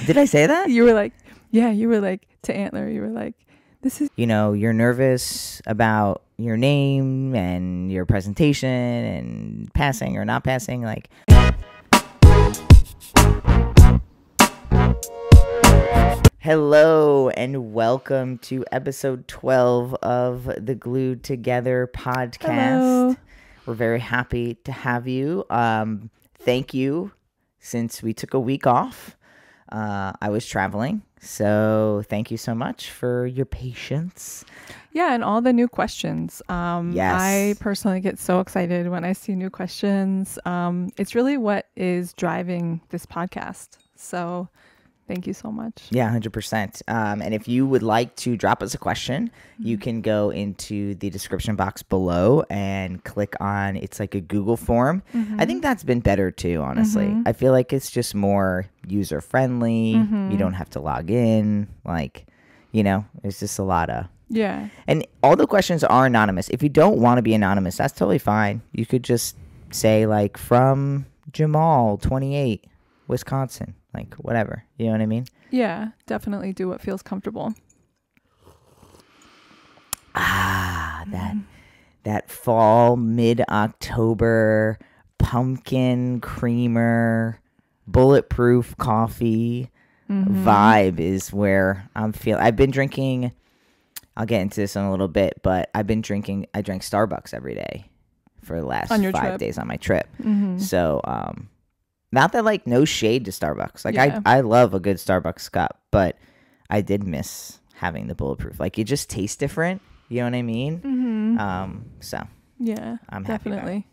Did I say that? You were like, yeah, you were like to Antler, you were like, this is, You're nervous about your name and your presentation and passing or not passing. Like, hello and welcome to episode 12 of the Glued Together podcast. hello. We're very happy to have you. Thank you. Since we took a week off, I was traveling. So thank you so much for your patience. Yeah, and all the new questions. Yes. I personally get so excited when I see new questions. It's really what is driving this podcast. So thank you so much. Yeah, 100%. And if you would like to drop us a question, you can go into the description box below and click on, it's like a Google form. I think that's been better too, honestly. I feel like it's just more user friendly. You don't have to log in. Like, it's just a lot of... Yeah. And all the questions are anonymous. If you don't want to be anonymous, that's totally fine. You could just say like from Jamal, 28, Wisconsin, like whatever. You know what I mean? Yeah, definitely do what feels comfortable. That fall, mid-October, pumpkin creamer, bulletproof coffee vibe is where I'm feeling. I've been drinking... I'll get into this in a little bit, but I drank Starbucks every day for the last 5 days on my trip. So, not that like no shade to Starbucks. Like I love a good Starbucks cup, but I did miss having the bulletproof. Like it just tastes different. You know what I mean? So yeah, I'm happy about definitely.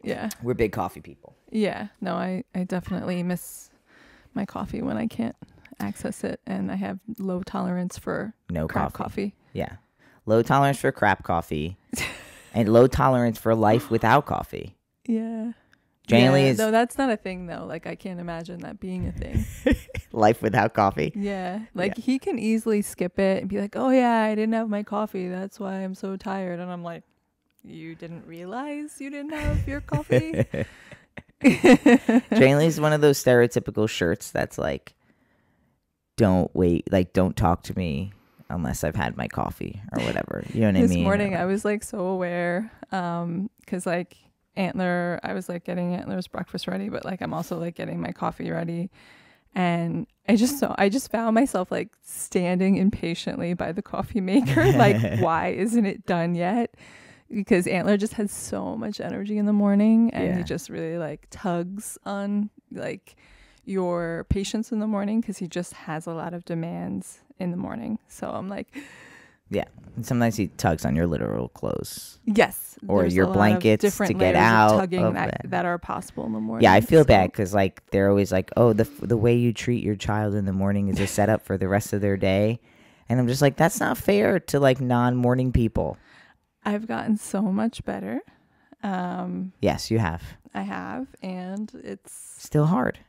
Yeah. We're big coffee people. Yeah. No, I definitely miss my coffee when I can't access it, and I have low tolerance for crap coffee. Yeah. Low tolerance for crap coffee and low tolerance for life without coffee. Yeah. No, that's not a thing though. Like I can't imagine that being a thing. Life without coffee. Yeah. Like he can easily skip it and be like, "Oh yeah, I didn't have my coffee. That's why I'm so tired." And I'm like, "You didn't realize you didn't have your coffee?" Janely's one of those stereotypical shirts that's like, don't talk to me unless I've had my coffee or whatever. You know what I mean? This morning I was like so aware because like Antler, I was like getting Antler's breakfast ready, but like I'm also like getting my coffee ready. And I just found myself like standing impatiently by the coffee maker. Like, why isn't it done yet? Because Antler just has so much energy in the morning, and he just really like tugs on like your patience in the morning because he just has a lot of demands in the morning. So I'm like, yeah. And sometimes he tugs on your literal clothes. Yes. Or your blankets to get out. Tugging that are possible in the morning. Yeah, I feel bad because like they're always like, oh, the way you treat your child in the morning is a setup for the rest of their day. And I'm just like, that's not fair to like non-morning people. I've gotten so much better. Yes, you have. I have. And it's still hard.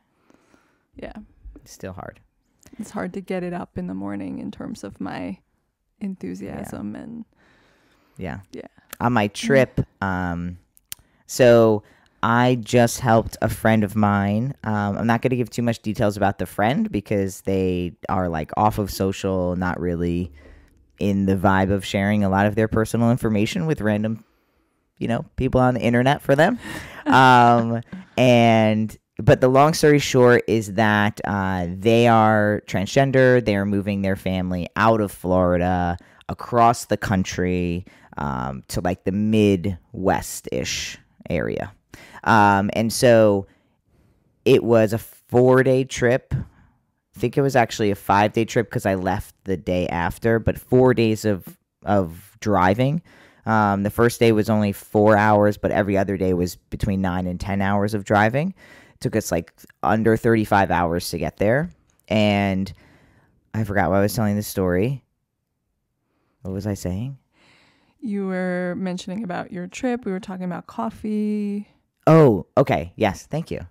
Yeah. It's still hard. It's hard to get it up in the morning in terms of my enthusiasm and on my trip. So I just helped a friend of mine. I'm not going to give too much details about the friend because they are like off of social, not really in the vibe of sharing a lot of their personal information with random, people on the internet for them. But the long story short is that they are transgender. They are moving their family out of Florida, across the country, to like the Midwest-ish area. And so it was a 4-day trip. I think it was actually a 5-day trip because I left the day after, but 4 days of driving. The first day was only 4 hours, but every other day was between 9 and 10 hours of driving. Took us like under 35 hours to get there. And I forgot why I was telling this story. What was I saying? You were mentioning about your trip. We were talking about coffee. Oh, okay. Yes. Thank you.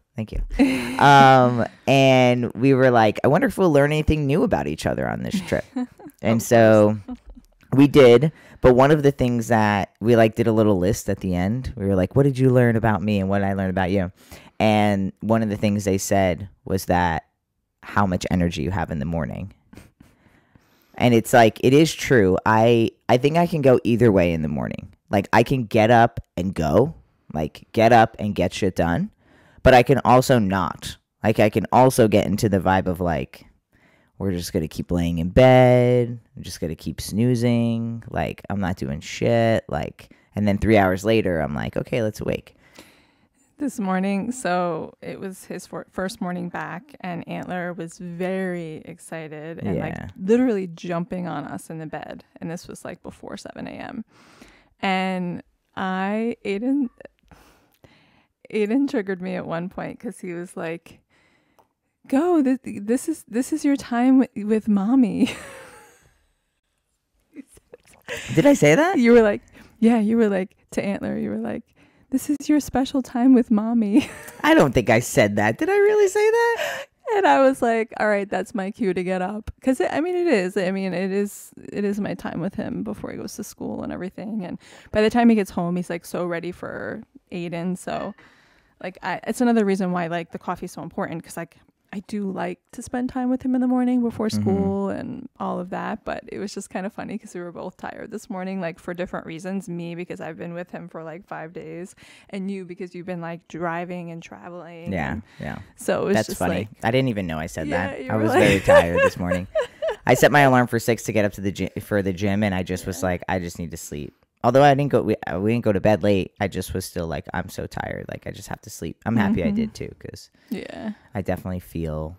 And we were like, I wonder if we'll learn anything new about each other on this trip. And so we did. But one of the things that we like did a little list at the end. We were like, what did you learn about me and what did I learn about you? And one of the things they said was that how much energy you have in the morning. And it's like, it is true. I think I can go either way in the morning. Like, I can get up and go, like get up and get shit done, but I can also not. Like, I can also get into the vibe of like, we're just going to keep laying in bed. I'm just going to keep snoozing. Like, I'm not doing shit. Like, and then 3 hours later, I'm like, okay, let's wake. This morning, so it was his first morning back, and Antler was very excited and like literally jumping on us in the bed. And this was like before 7 a.m. And Aiden triggered me at one point because he was like, "Go, this is your time with mommy." Did I say that? You were like, yeah, you were like to Antler, you were like, "This is your special time with mommy." I don't think I said that. Did I really say that? And I was like, all right, that's my cue to get up. Because, it is my time with him before he goes to school and everything. And by the time he gets home, he's like so ready for Aiden. So like, it's another reason why like the coffee is so important. Because like, I do like to spend time with him in the morning before school and all of that. But it was just kind of funny because we were both tired this morning, like for different reasons. Me, because I've been with him for like 5 days, and you, because you've been like driving and traveling. Yeah. So it was That's just funny. like, I didn't even know I said that. I was like very tired this morning. I set my alarm for 6 to get up to the gym, and I just was like, I just need to sleep. Although I didn't go, we didn't go to bed late. I just was still like, I'm so tired. Like, I just have to sleep. I'm happy I did too, because I definitely feel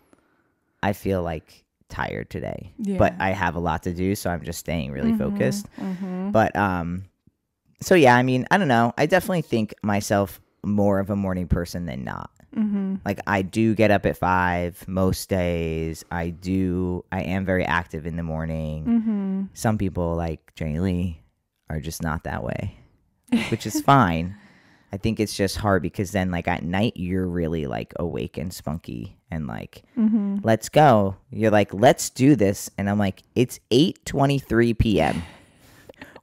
like tired today. Yeah. But I have a lot to do, so I'm just staying really focused. But so yeah, I mean, I don't know. I definitely think myself more of a morning person than not. Like, I do get up at 5 most days. I am very active in the morning. Some people like Jenny Lee are just not that way, which is fine. I think it's just hard because then like at night you're really like awake and spunky and like, let's go. You're like, let's do this. And I'm like, it's 8:23 p.m.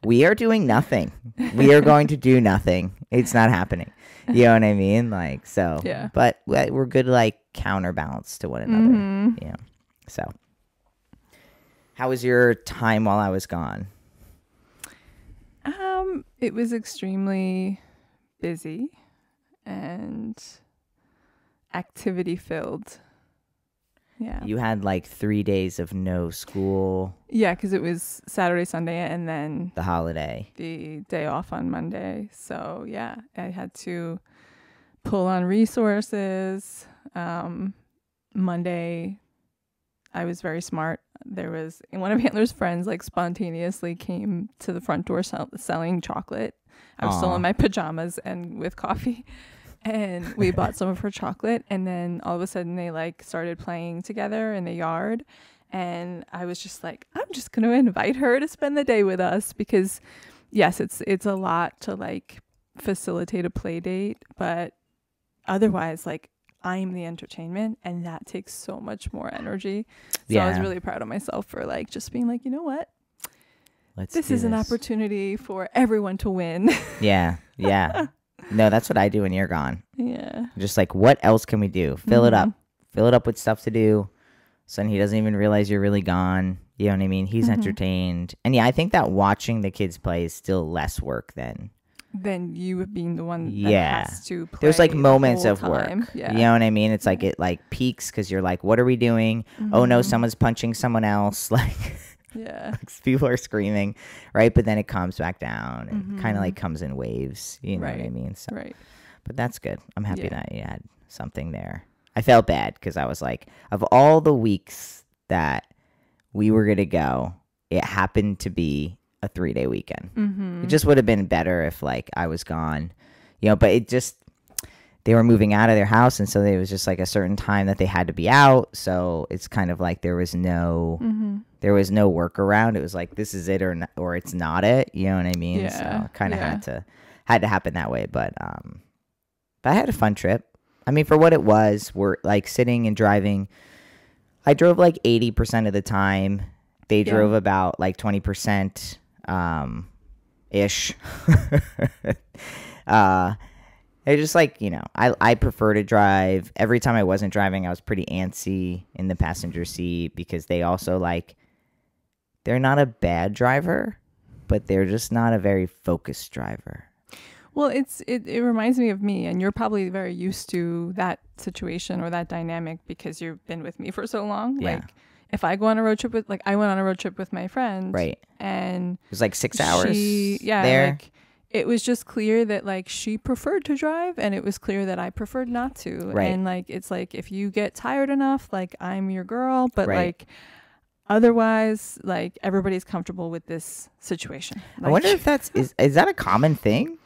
We are doing nothing. We are going to do nothing. It's not happening. You know what I mean? Like, so, yeah. But we're good, like counterbalance to one another. Yeah. So how was your time while I was gone? It was extremely busy and activity filled. Yeah. You had like 3 days of no school. Yeah, because it was Saturday, Sunday, and then the holiday. The day off on Monday. So yeah, I had to pull on resources. Monday, I was very smart. There was one of Antler's friends like spontaneously came to the front door selling chocolate. I was still in my pajamas and with coffee, and we bought some of her chocolate, and then all of a sudden they like started playing together in the yard, and I was just like, I'm just going to invite her to spend the day with us, because yes, it's a lot to like facilitate a play date, but otherwise like I'm the entertainment, and that takes so much more energy. So I was really proud of myself for like just being like, you know what? This is an opportunity for everyone to win. Yeah. No, that's what I do when you're gone. Yeah. Just like, what else can we do? Fill it up. Fill it up with stuff to do. So then he doesn't even realize you're really gone. You know what I mean? He's entertained. And yeah, I think that watching the kids play is still less work than you being the one that has to play. There's like moments of work. Yeah. You know what I mean? It's like it like peaks because you're like, what are we doing? Oh no, someone's punching someone else. Like, like people are screaming, right? But then it calms back down and kind of like comes in waves. You know what I mean? So, but that's good. I'm happy that you had something there. I felt bad because I was like, of all the weeks that we were gonna go, it happened to be a 3-day weekend. It just would have been better if like I was gone, you know, but it just, they were moving out of their house. And so there was just like a certain time that they had to be out. So it's kind of like there was no workaround. It was like, this is it or it's not it. You know what I mean? So it kind of had to happen that way. But I had a fun trip. I mean, for what it was, we're like sitting and driving. I drove like 80% of the time. They drove about like 20%. Ish. They're just like, I prefer to drive. Every time I wasn't driving, I was pretty antsy in the passenger seat because they also like, they're not a bad driver, but they're just not a very focused driver. Well, it reminds me of me, and you're probably very used to that situation or that dynamic because you've been with me for so long. Yeah. Like, if I go on a road trip I went on a road trip with my friend. Right. And it was like 6 hours there. Like, it was just clear that like she preferred to drive, and it was clear that I preferred not to. Right. And like, it's like, if you get tired enough, like, I'm your girl, but right. like, otherwise, like, everybody's comfortable with this situation. Like, I wonder if is that a common thing?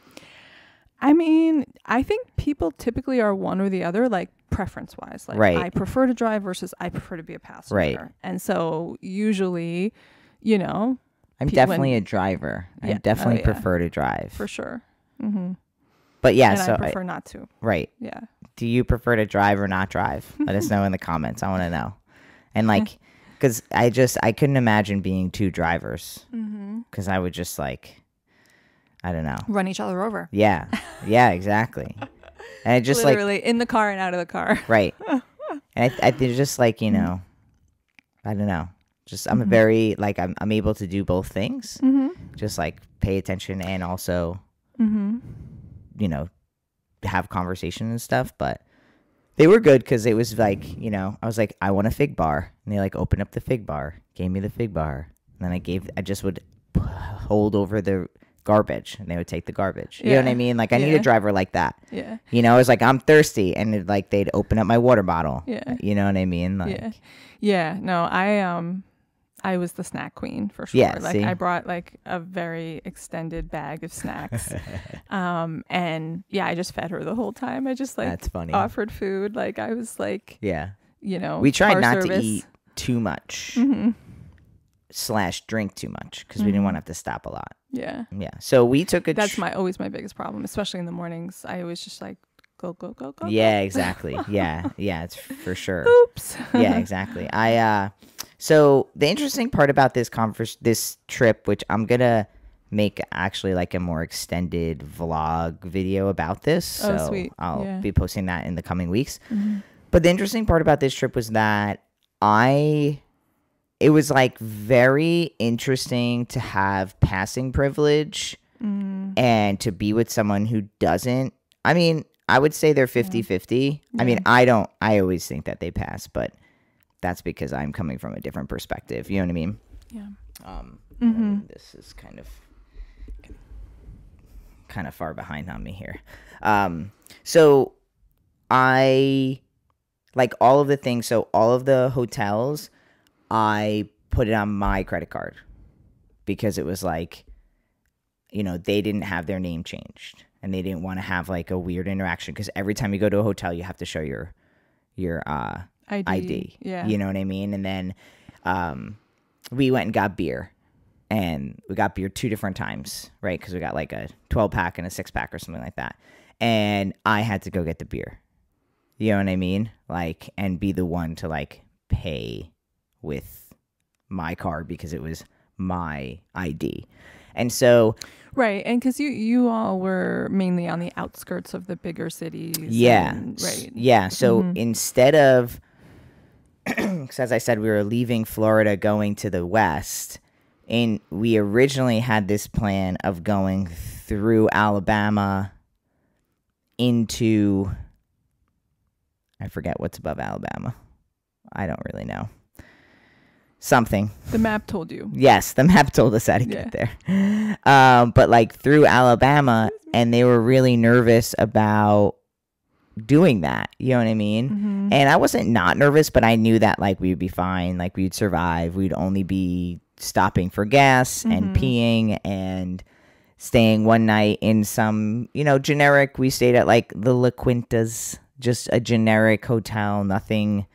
I mean, I think people typically are one or the other, like, preference wise. Like, right. I prefer to drive versus I prefer to be a passenger. Right. And so usually, I'm definitely a driver. I definitely prefer to drive. For sure. Mm-hmm. But yeah, and so I prefer not to. Right. Yeah. Do you prefer to drive or not drive? Let us know in the comments. I want to know. And like, because I couldn't imagine being two drivers. Because I would just like, I don't know. Run each other over. Yeah. Yeah, exactly. And I just literally in the car and out of the car. Right. And I just like, I don't know. Just I'm a very like I'm able to do both things. Just like pay attention and also have conversation and stuff. But they were good because it was like, I was like, I want a fig bar, and they like opened up the fig bar, gave me the fig bar, and then I just would hold over the garbage, and they would take the garbage. You know what I mean? Like, I need a driver like that. Yeah. I was like, I'm thirsty, and like they'd open up my water bottle. Yeah. You know what I mean? Like, yeah. No, I was the snack queen for sure. Yeah, like, see? I brought like a very extended bag of snacks. And I just fed her the whole time. I just like That's funny. offered food. Like, I was like, we tried car not service. to eat too much / drink too much because we didn't want to have to stop a lot. Yeah. Yeah. So we took That's always my biggest problem, especially in the mornings. I always just like go. Yeah, exactly. Yeah. Yeah, it's for sure. Oops. Yeah, exactly. So the interesting part about this trip, which I'm going to make actually like a more extended vlog video about this. So sweet. I'll be posting that in the coming weeks. But the interesting part about this trip was that it was like very interesting to have passing privilege and to be with someone who doesn't. I mean, I would say they're 50-50. I mean, I always think that they pass, but that's because I'm coming from a different perspective. You know what I mean? Yeah. This is kind of far behind on me here. So I like all of the things. So all of the hotels, I put it on my credit card because it was like, they didn't have their name changed and they didn't want to have like a weird interaction because every time you go to a hotel, you have to show your ID. Yeah. You know what I mean? And then we went and got beer, and we got beer 2 different times, right? Because we got like a 12-pack and a 6-pack or something like that. And I had to go get the beer. You know what I mean? Like, and be the one to like pay with my card because it was my ID. And so... Right, and because you all were mainly on the outskirts of the bigger cities. Yeah. Right. Yeah, so instead of... Because as I said, we were leaving Florida going to the west, and we originally had this plan of going through Alabama into... I forget what's above Alabama. I don't really know. Something. The map told you. Yes, the map told us how to get there. But like through Alabama, and they were really nervous about doing that. You know what I mean? And I wasn't not nervous, but I knew that like we would be fine. Like we'd survive. We'd only be stopping for gas and peeing and staying one night in some, generic. We stayed at like the La Quintas, just a generic hotel. Nothing,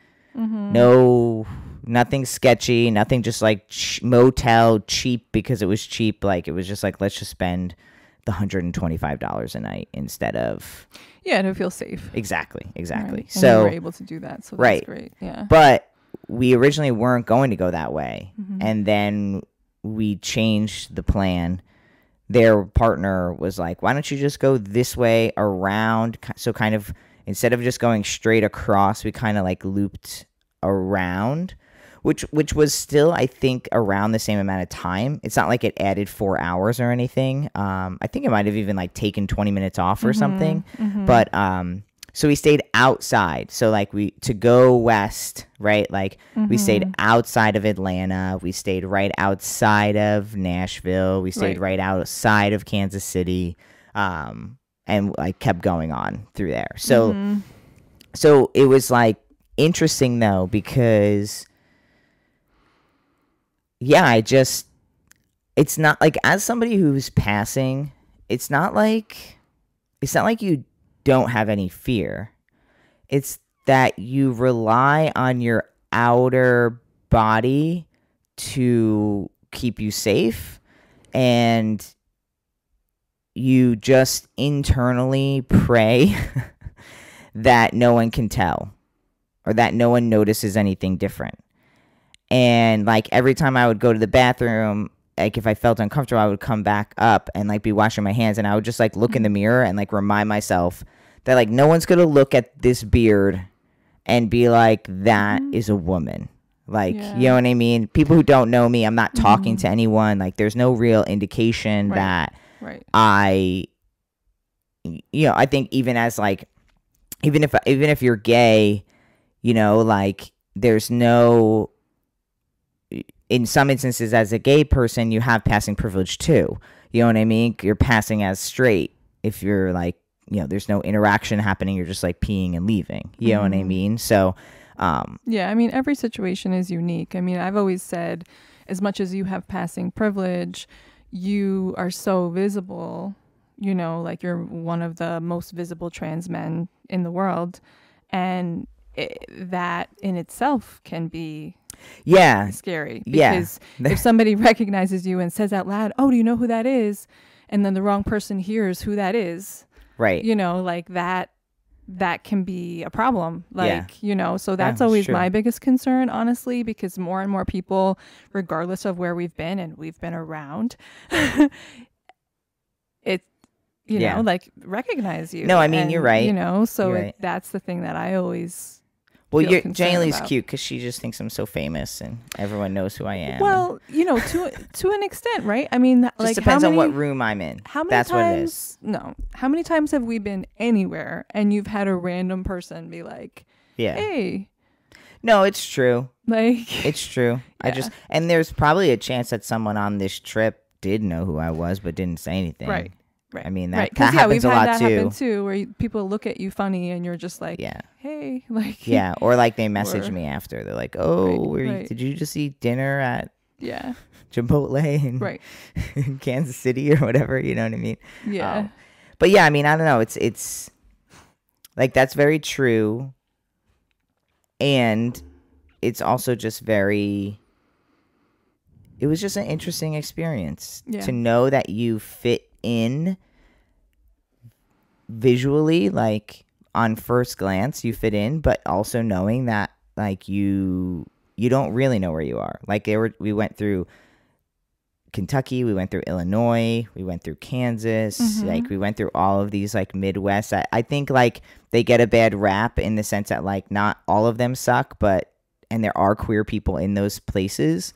nothing sketchy, nothing just like motel cheap because it was cheap. Like it was just like, let's just spend the $125 a night instead of. Yeah, to feel safe. Exactly. Right. So and you were able to do that. So that's great. Yeah. But we originally weren't going to go that way. And then we changed the plan their partner was like, why don't you just go this way around? So kind of instead of just going straight across, we kind of like looped around, which was still, I think, around the same amount of time. It's not like it added 4 hours or anything. I think it might have even like taken 20 minutes off or something. But so we stayed outside. So like to go west, right? Like we stayed outside of Atlanta. We stayed right outside of Nashville. We stayed right outside of Kansas City. And like kept going on through there. So so it was like interesting though, because yeah, it's not like, as somebody who's passing, it's not like you don't have any fear. It's that you rely on your outer body to keep you safe, and you just internally pray that no one can tell or that no one notices anything different. And like every time I would go to the bathroom, like if I felt uncomfortable, I would come back up and like be washing my hands, and I would just like look in the mirror and like remind myself that like no one's gonna look at this beard and be like, that is a woman. Like, you know what I mean? People who don't know me, I'm not talking to anyone. Like there's no real indication that I think even as like, even if you're gay, you know, like there's no, in some instances as a gay person, you have passing privilege too. You know what I mean? You're passing as straight. If you're like, you know, there's no interaction happening. You're just like peeing and leaving. You know what I mean? So, yeah, I mean, every situation is unique. I mean, I've always said, as much as you have passing privilege, you are so visible, you know, like you're one of the most visible trans men in the world. And that in itself can be scary, because if somebody recognizes you and says out loud, oh, do you know who that is? And then the wrong person hears who that is. Right. You know, like that can be a problem. Like, you know, so that's always my biggest concern, honestly, because more and more people, regardless of where we've been, and we've been around, you know, like recognize you. No, I mean, you're right. You know, so that's the thing that I always Jane Lee's cute because she just thinks I'm so famous and everyone knows who I am. Well, you know, to an extent, right? I mean, just like depends on what room I'm in. How many That's times, what it is. No. How many times have we been anywhere and you've had a random person be like, hey. No, it's true. Like, it's true. And there's probably a chance that someone on this trip did know who I was but didn't say anything. Right. I mean, that happens a lot too. Happen too, where people look at you funny and you're just like, hey, like, or like they message me after. They're like, oh, did you just eat dinner at Chipotle in Kansas City or whatever? You know what I mean? Yeah. But yeah, I mean, I don't know. It's like, that's very true. And it's also just it was just an interesting experience to know that you fit in visually, like on first glance you fit in, but also knowing that like you don't really know where you are. Like we went through Kentucky, we went through Illinois, we went through Kansas, like we went through all of these like Midwest. I think like they get a bad rap in the sense that like not all of them suck, and there are queer people in those places.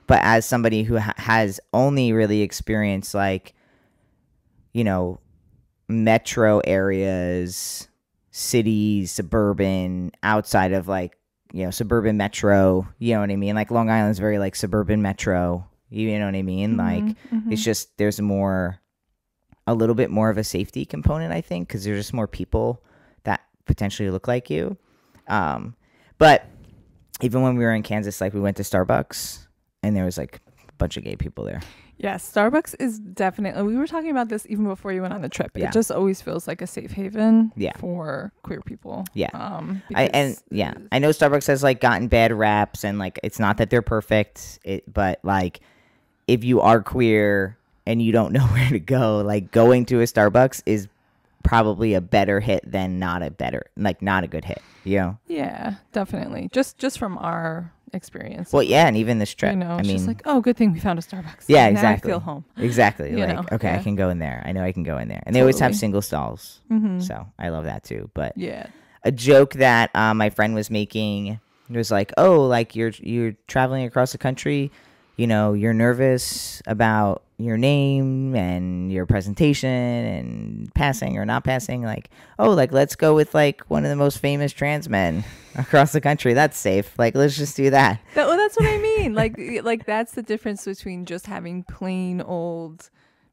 But as somebody who has only really experienced like, you know, metro areas, cities, suburban, outside of like, you know, suburban metro, you know what I mean? Like Long Island's very like suburban metro, you know what I mean? Like it's just, there's a little bit more of a safety component, I think, because there's just more people that potentially look like you. But even when we were in Kansas, like we went to Starbucks and there was like a bunch of gay people there. Yeah, Starbucks is definitely, we were talking about this even before you went on the trip. It just always feels like a safe haven for queer people. Yeah. I know Starbucks has like gotten bad raps, and like it's not that they're perfect, but like if you are queer and you don't know where to go, like going to a Starbucks is probably a better hit than not a good hit, you know? Yeah, definitely. Just from our experience. Well, yeah, and even this trip. You know, I it's mean, just like, oh, good thing we found a Starbucks. yeah, Now exactly. I feel home. Exactly. You Like, know, okay, yeah. I can go in there. I know I can go in there. And they always have Totally. single stalls. Mm-hmm. So I love that too. But Yeah. a joke that my friend was making was like, oh, like you're traveling across the country, you know, you're nervous about your name and your presentation and passing or not passing. Like, oh, like let's go with like one of the most famous trans men across the country. That's safe. Like, let's just do that. Well, that's what I mean. Like that's the difference between just having plain old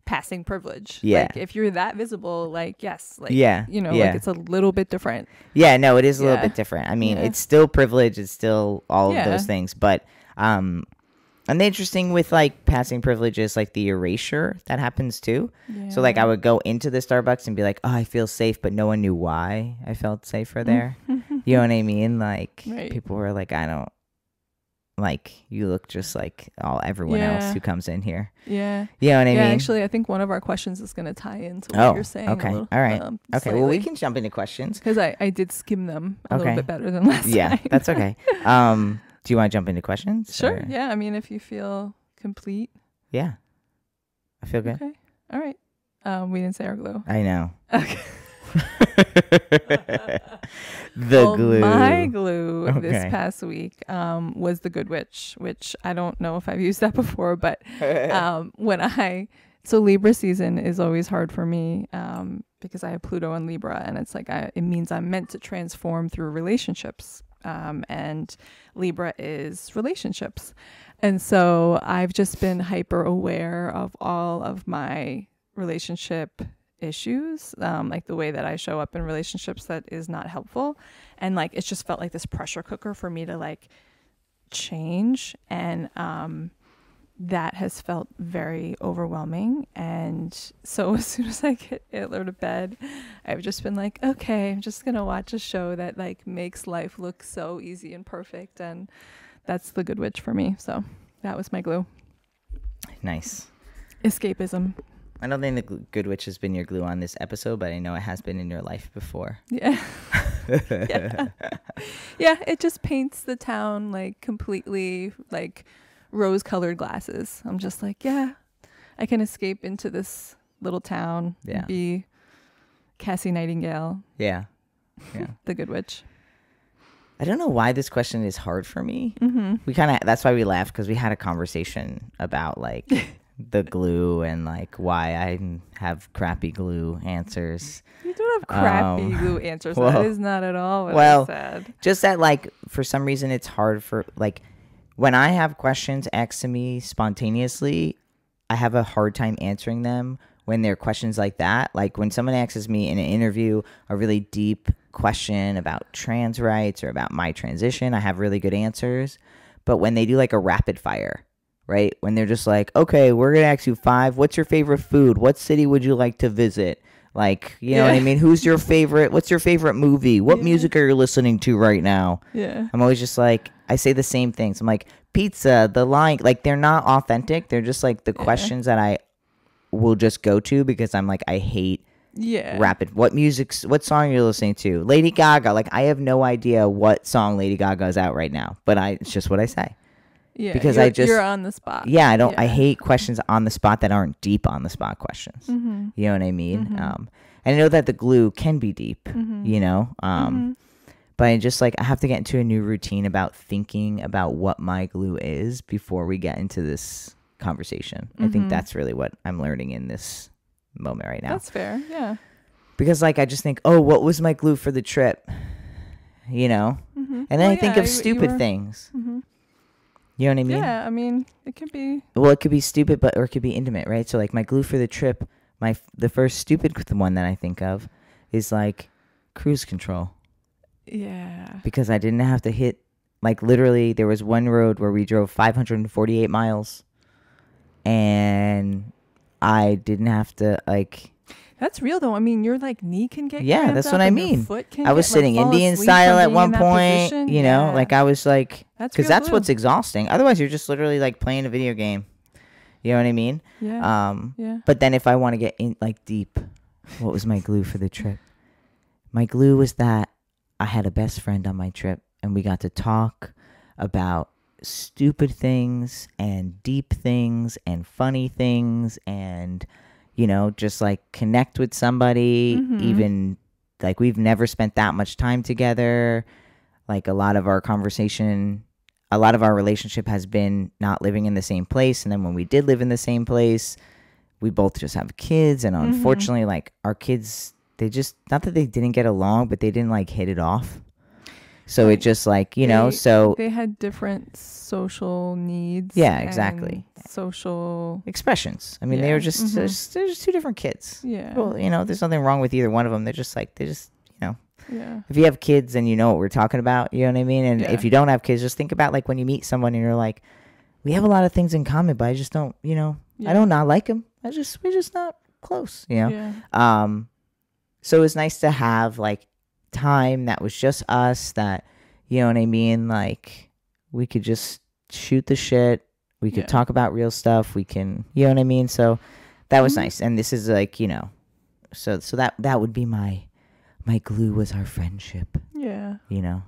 passing privilege. Yeah. Like if you're that visible, like yes, like Yeah, you know, yeah. like it's a little bit different. Yeah, no, it is a little Yeah. bit different. I mean, Yeah. it's still privilege. It's still all of Yeah. those things. But and the interesting with like passing privilege is like the erasure that happens too. Yeah. So like I would go into the Starbucks and be like, oh, I feel safe, but no one knew why I felt safer there. You know what I mean? Like Right. people were like, I don't like you look just like everyone else Yeah. who comes in here. Yeah. You know what I Yeah, mean? actually, I think one of our questions is going to tie into what Oh, you're saying. okay. All right. Okay. Well, we can jump into questions. Because I did skim them a Okay. little bit better than last Yeah, time. that's okay. Do you want to jump into questions? Sure. or- Yeah. I mean, if you feel complete. Yeah. I feel good. Okay. All right. We didn't say our glue. I know. Okay. The Well, glue. my glue Okay. this past week was the Good Witch, which I don't know if I've used that before, but so Libra season is always hard for me because I have Pluto in Libra, and it's like it means I'm meant to transform through relationships, and Libra is relationships, and so I've just been hyper aware of all of my relationship issues, like the way that I show up in relationships that is not helpful, and like it's just felt like this pressure cooker for me to like change, and that has felt very overwhelming. And so as soon as I get Hitler to bed, I've just been like, okay, I'm just gonna watch a show that like makes life look so easy and perfect, and that's the Good Witch for me. So that was my glue. Nice. Escapism. I don't think the Good Witch has been your glue on this episode, but I know it has been in your life before. Yeah. Yeah. Yeah, it just paints the town like completely like rose-colored glasses. I'm just like, yeah, I can escape into this little town, Yeah. be Cassie Nightingale, Yeah. Yeah. the Good Witch. I don't know why this question is hard for me. Mm-hmm. We kind of, that's why we laughed, because we had a conversation about like the glue and like why I have crappy glue answers. You don't have crappy glue answers. well- That is not at all what well, I said. Just that like for some reason it's hard for like when I have questions asked to me spontaneously, I have a hard time answering them when they're questions like that. Like when someone asks me in an interview a really deep question about trans rights or about my transition, I have really good answers. But when they do like a rapid fire, right? When they're just like, okay, we're going to ask you 5. What's your favorite food? What city would you like to visit? Like, you know what I mean? Who's your favorite? What's your favorite movie? What music are you listening to right now? Yeah. I'm always just like, I say the same things. I'm like, pizza, the line, like they're not authentic. They're just like the questions that I will just go to because I'm like, I hate rapid. What song are you listening to? Lady Gaga. Like, I have no idea what song Lady Gaga is out right now, but it's just what I say. Yeah. Because you're on the spot. Yeah, I hate questions on the spot that aren't deep on the spot questions. Mm-hmm. You know what I mean? Mm-hmm. And I know that the glue can be deep, Mm-hmm. you know? Mm-hmm. But I just like, I have to get into a new routine about thinking about what my glue is before we get into this conversation. I think that's really what I'm learning in this moment right now. That's fair. Yeah. Because like, I just think, oh, what was my glue for the trip? You know? Mm-hmm. And then I think of stupid things. Mm-hmm. You know what I mean? Yeah, I mean, it could be. Well, it could be stupid, or it could be intimate, right? So like my glue for the trip, the first stupid one that I think of is like cruise control. Yeah. Because I didn't have to hit, like literally there was one road where we drove 548 miles and I didn't have to like. That's real though. I mean, your like knee can get That's up what I and your mean. foot can I was get, like, sitting fall Indian asleep style from at being one in that point, position. you know, Yeah. like I was like, That's because real that's glue. what's exhausting. Otherwise, you're just literally like playing a video game. You know what I mean? Yeah. Yeah. But then if I want to get in like deep, what was my glue for the trip? My glue was that I had a best friend on my trip and we got to talk about stupid things and deep things and funny things and, you know, just like connect with somebody, even like we've never spent that much time together. Like a lot of our relationship has been not living in the same place. And then when we did live in the same place, we both just have kids. And unfortunately, like our kids, they just, not that they didn't get along, but they didn't like hit it off. So it just like, you know, so they had different social needs. Yeah, exactly. Social expressions. I mean, they were just, they're just two different kids. Yeah. Well, you know, there's nothing wrong with either one of them. They're just, you know, yeah. If you have kids and you know what we're talking about, you know what I mean? And if you don't have kids, just think about like when you meet someone and you're like, we have a lot of things in common, but I just don't, you know, I don't not like them. We're just not close, you know? Yeah. So it was nice to have like time that was just us, that, you know what I mean? Like we could just shoot the shit. We could talk about real stuff. We can, you know what I mean? So that was nice. And this is like, you know, so that would be my glue was our friendship. Yeah. You know?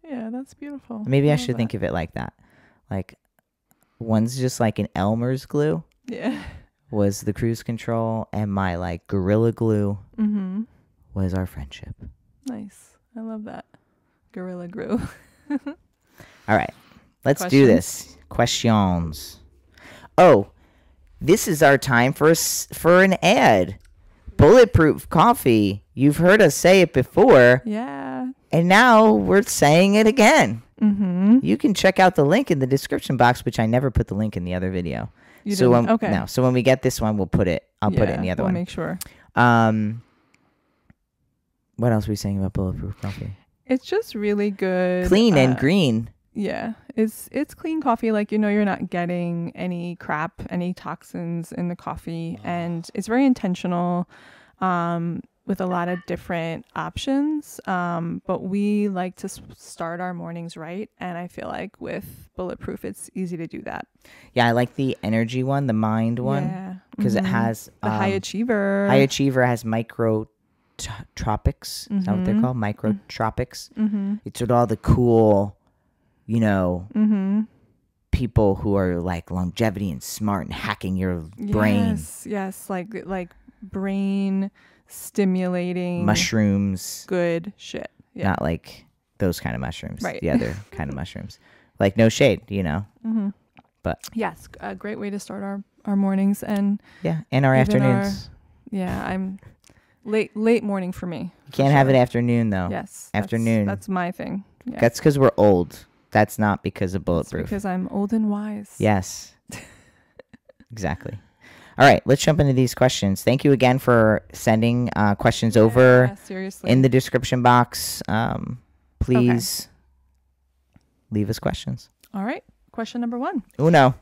Yeah, that's beautiful. Maybe I should think of it like that. Like one's just like an Elmer's glue. Yeah. Was the cruise control, and my like gorilla glue was our friendship. Nice. I love that. Gorilla glue. All right. Let's do this. Questions. Oh, this is our time for an ad. Bulletproof coffee. You've heard us say it before. Yeah. And now we're saying it again. You can check out the link in the description box, which I never put the link in the other video. You didn't? Okay. No. So when we get this one, I'll put it in the other one. We'll make sure. What else are we saying about bulletproof coffee? It's just really good. Clean and green. Yeah. It's clean coffee. Like, you know, you're not getting any crap, any toxins in the coffee. And it's very intentional with a lot of different options. But we like to start our mornings right. And I feel like with Bulletproof, it's easy to do that. Yeah, I like the energy one, the mind one. Because it has... the High Achiever. High Achiever has micro... tropics. Is that what they're called? Microtropics. It's with all the cool, you know, people who are like longevity and smart and hacking your brain. Yes, like brain stimulating mushrooms. Good shit. Yeah. Not like those kind of mushrooms. Right. The other kind of mushrooms. Like no shade, you know. But yes, a great way to start our mornings and our afternoons. I'm late morning for me. You can't have it afternoon though. Yes. Afternoon. That's my thing. Yeah. That's because we're old. That's not because of Bulletproof. It's because I'm old and wise. Yes. Exactly. All right, let's jump into these questions. Thank you again for sending questions over seriously. In the description box. Please leave us questions. All right. Question number 1. Uno.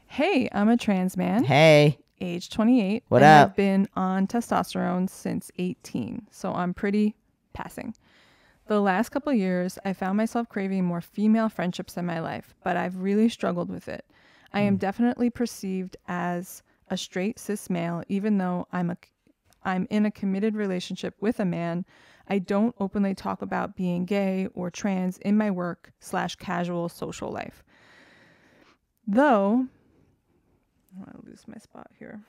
Hey, I'm a trans man. Hey. Age 28. What up? I've been on testosterone since 18, so I'm pretty passing. The last couple of years, I found myself craving more female friendships in my life, but I've really struggled with it. I am definitely perceived as a straight cis male, even though I'm in a committed relationship with a man. I don't openly talk about being gay or trans in my work / casual social life. Though, I want to lose my spot here.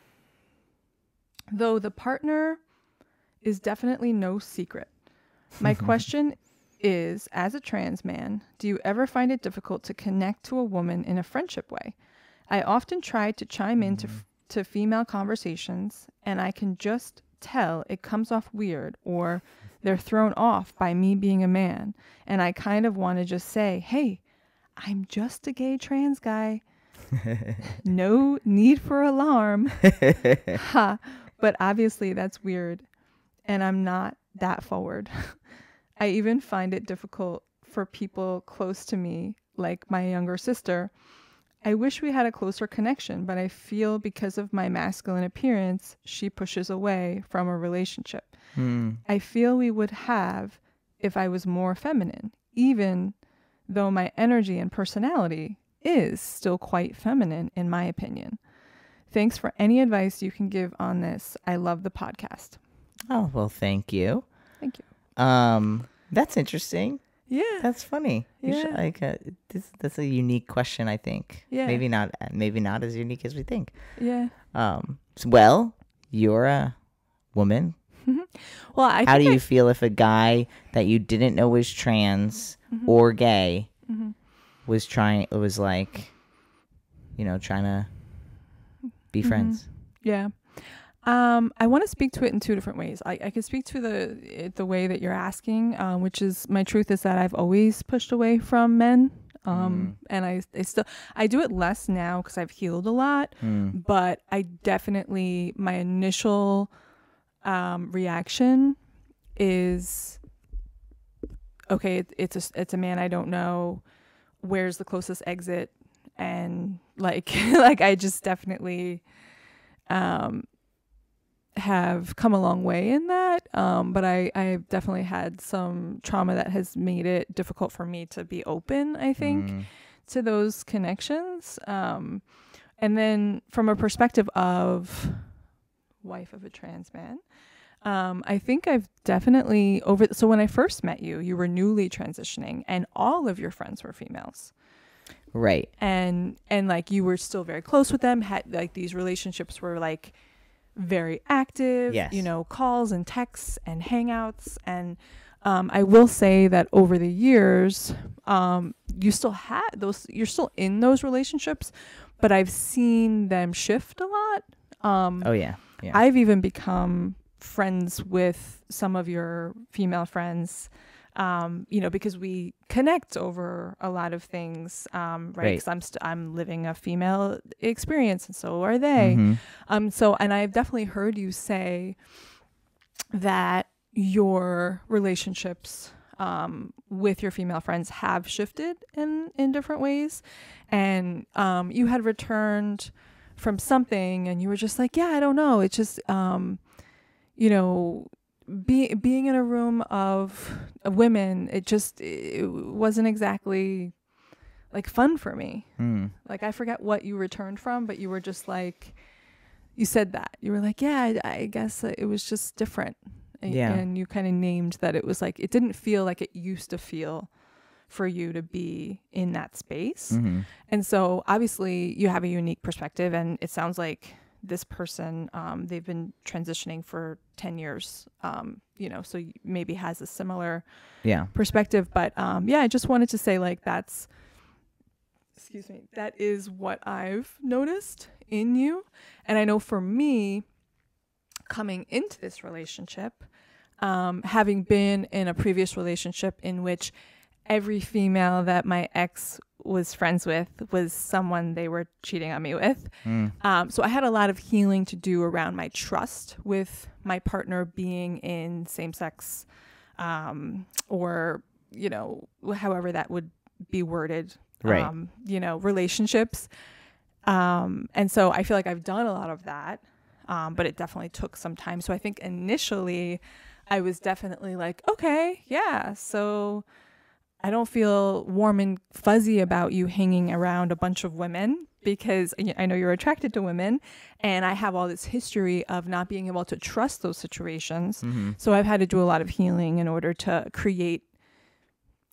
Though the partner is definitely no secret. My question is, as a trans man, do you ever find it difficult to connect to a woman in a friendship way? I often try to chime in to female conversations, and I can just tell it comes off weird, or they're thrown off by me being a man. And I kind of want to just say, hey, I'm just a gay trans guy. No need for alarm. Ha. But obviously that's weird, and I'm not that forward. I even find it difficult for people close to me, like my younger sister. I wish we had a closer connection, but I feel because of my masculine appearance, she pushes away from a relationship. I feel we would have if I was more feminine, even though my energy and personality is still quite feminine, in my opinion. Thanks for any advice you can give on this. I love the podcast. Oh, well, thank you. Thank you. That's interesting. Yeah. That's funny. You should, Yeah. like that's a unique question, I think. Yeah. Maybe not as unique as we think. Yeah. Well, you're a woman. Well, I How think do you feel if a guy that you didn't know was trans or gay was like, trying to be friends? yeah. I want to speak to it in two different ways. I can speak to the way that you're asking, which is my truth is that I've always pushed away from men. And I do it less now because I've healed a lot, but I definitely, my initial reaction is, okay, it's a man I don't know. Where's the closest exit? And like, like I just definitely, have come a long way in that. But I've definitely had some trauma that has made it difficult for me to be open, I think, to those connections. And then from a perspective of wife of a trans man, I think I've definitely so when I first met you, you were newly transitioning and all of your friends were females. Right. And like you were still very close with them, had like these relationships were like very active, Yes. Calls and texts and hangouts. And I will say that over the years, you still had you're still in those relationships, but I've seen them shift a lot. Oh yeah. Yeah. I've even become friends with some of your female friends, because we connect over a lot of things, right? Because I'm living a female experience, and so are they. And I've definitely heard you say that your relationships with your female friends have shifted in different ways, and you had returned from something, and you were just like, yeah, I don't know, it's just being in a room of women, it wasn't exactly like fun for me. Like I forget what you returned from, but you were just like, you said that you were like, yeah, I guess it was just different. And you kind of named that it was like, it didn't feel like it used to feel for you to be in that space. And so obviously you have a unique perspective, and it sounds like this person, they've been transitioning for 10 years, so maybe has a similar perspective. But I just wanted to say, like, that is what I've noticed in you. And I know for me, coming into this relationship, having been in a previous relationship in which every female that my ex was friends with was someone they were cheating on me with. So I had a lot of healing to do around my trust with my partner being in same-sex, or, however that would be worded, right. Relationships. And so I feel like I've done a lot of that, but it definitely took some time. So I think initially I was definitely like, okay, yeah, so I don't feel warm and fuzzy about you hanging around a bunch of women, because I know you're attracted to women, and I have all this history of not being able to trust those situations. So I've had to do a lot of healing in order to create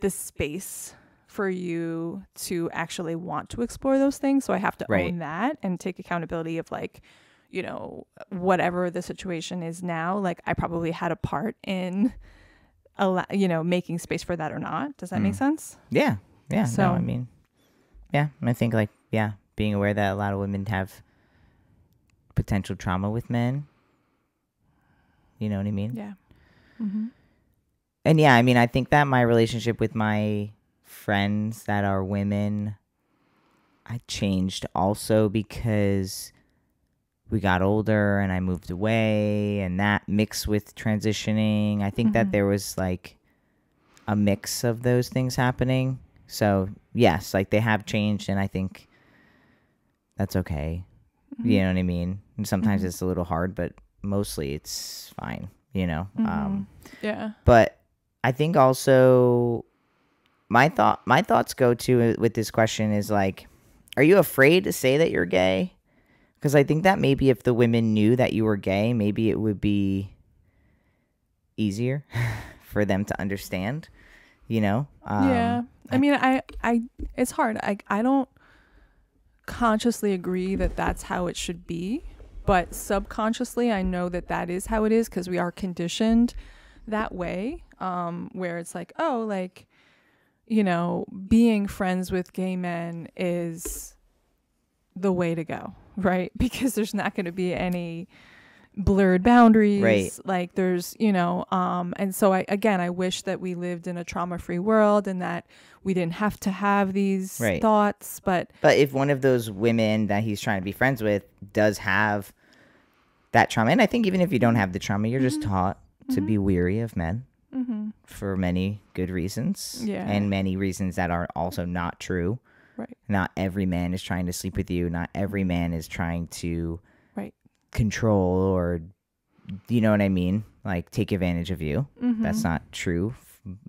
this space for you to actually want to explore those things. So I have to own that and take accountability of, like, whatever the situation is now, like I probably had a part in making space for that or not. Does that make sense? Yeah. So, no, I mean, I think, like, being aware that a lot of women have potential trauma with men. You know what I mean? Yeah. And I mean, I think that my relationship with my friends that are women, I changed also because we got older and I moved away, and that mixed with transitioning. I think that there was like a mix of those things happening. So yes, like they have changed, and I think that's okay. You know what I mean? And sometimes it's a little hard, but mostly it's fine, But I think also my thoughts go to with this question is like, are you afraid to say that you're gay? Because I think that maybe if the women knew that you were gay, maybe it would be easier for them to understand. you know? Yeah. I mean, I it's hard. I don't consciously agree that that's how it should be, but subconsciously I know that that is how it is because we are conditioned that way, where it's like, oh, like, you know, being friends with gay men is the way to go, right? Because there's not going to be any blurred boundaries, Right. like there's, you know, and so I wish that we lived in a trauma-free world and that we didn't have to have these Right. thoughts, but if one of those women that he's trying to be friends with does have that trauma, and I think even if you don't have the trauma, you're just taught to be weary of men for many good reasons, Yeah. and many reasons that are also not true. right, Not every man is trying to sleep with you. Not every man is trying to right, control or, you know what I mean, like take advantage of you. That's not true,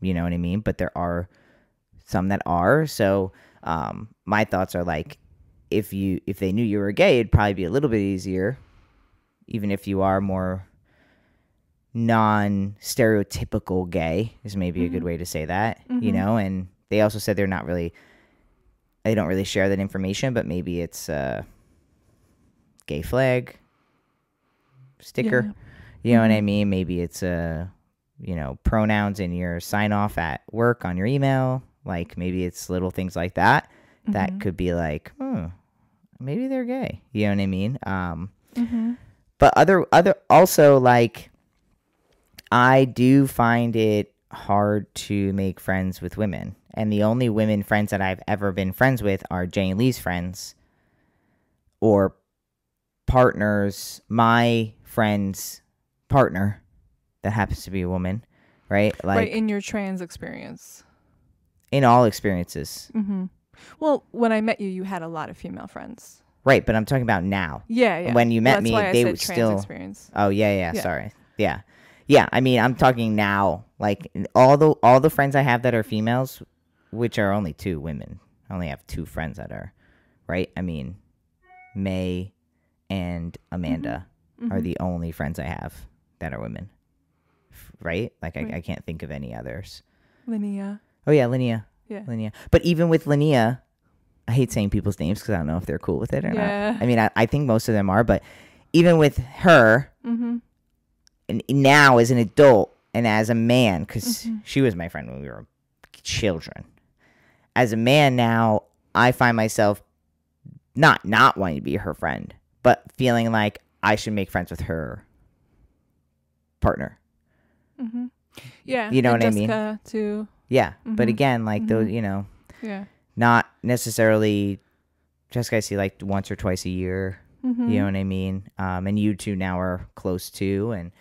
you know what I mean, but there are some that are. So my thoughts are like, if they knew you were gay, it'd probably be a little bit easier, even if you are more non-stereotypical gay is maybe a good way to say that, you know. And they also said they don't really share that information, but maybe it's a gay flag sticker. You know what I mean? Maybe it's you know, pronouns in your sign off at work on your email. Like maybe it's little things like that that could be like, maybe they're gay. You know what I mean? But other also, like, I do find it hard to make friends with women. And the only women friends that I've ever been friends with are Jane Lee's friends or partners. My friend's partner that happens to be a woman, right? Like, right, in your trans experience. in all experiences. Well, when I met you, you had a lot of female friends. Right, but I'm talking about now. Yeah. When you met That's me, why I they said would trans still. experience. Oh yeah, sorry. Yeah. I mean, I'm talking now. Like all the friends I have that are females, which are only two women. I only have two friends that are, right? I mean, May and Amanda are the only friends I have that are women, right? Like I can't think of any others. Linnea. Oh yeah, Linnea. Yeah. Linnea. But even with Linnea, I hate saying people's names because I don't know if they're cool with it or not. I mean, I think most of them are, but even with her, and now as an adult and as a man, because she was my friend when we were children. As a man now, I find myself not wanting to be her friend, but feeling like I should make friends with her partner. Yeah. You know and what I mean? Jessica too. Yeah. But again, like those, you know, Yeah. not necessarily Jessica I see like once or twice a year. You know what I mean? And you two now are close too. And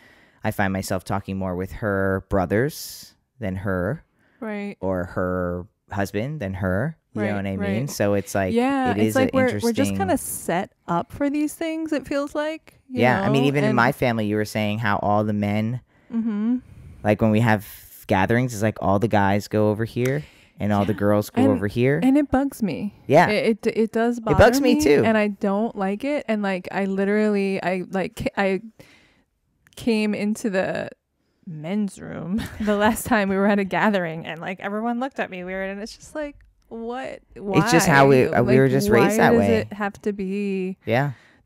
I find myself talking more with her brothers than her. Right. Or her husband than her. You know what I mean? Right. So it's like, yeah, it it's is like we're interesting. just kind of set up for these things, it feels like. You I mean, know? even in my family, you were saying how all the men, like when we have gatherings, it's like all the guys go over here and all the girls go over here. And it bugs me. Yeah. It does bother bugs me too. And I don't like it. And like, I came into the men's room the last time we were at a gathering and like everyone looked at me weird and it's just like, what? Why? It's just how we were just raised that way. Why does it have to be